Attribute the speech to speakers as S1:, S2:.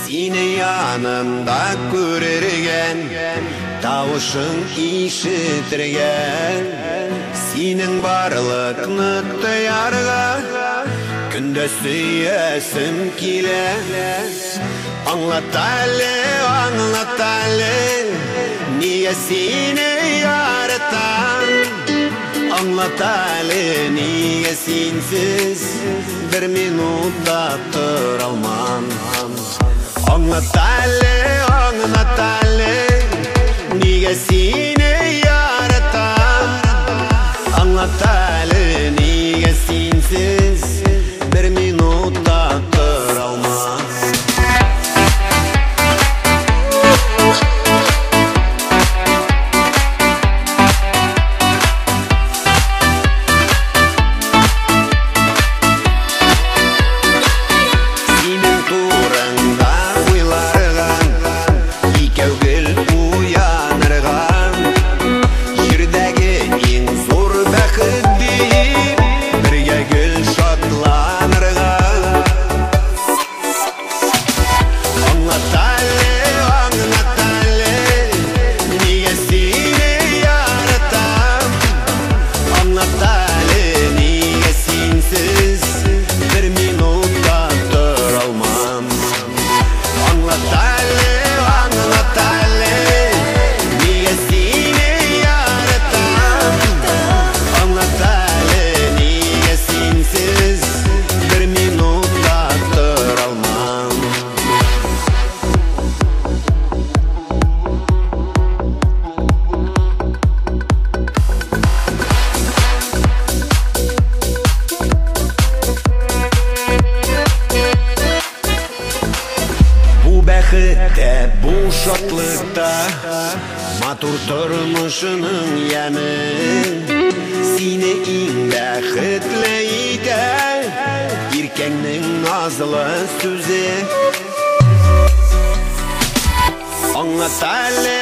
S1: Seni yanımda көрерген, тауышың ишетірген. Сенің барлық ныктыярға күнде сүйесім келе. Аңлат әлі, неге сені яратам. Аңлат әлі, неге сенсіз бір минутта тұра алмам. Аңлат әлі, неге сені яратам. Аңлат әлі, неге сенсіз бір минутта тұра алмам. Бұл шатлықта матур тұрмышының яны. Сені ең бәхетлі ете еркеңнің назлы сөзі. Аңлат әлі,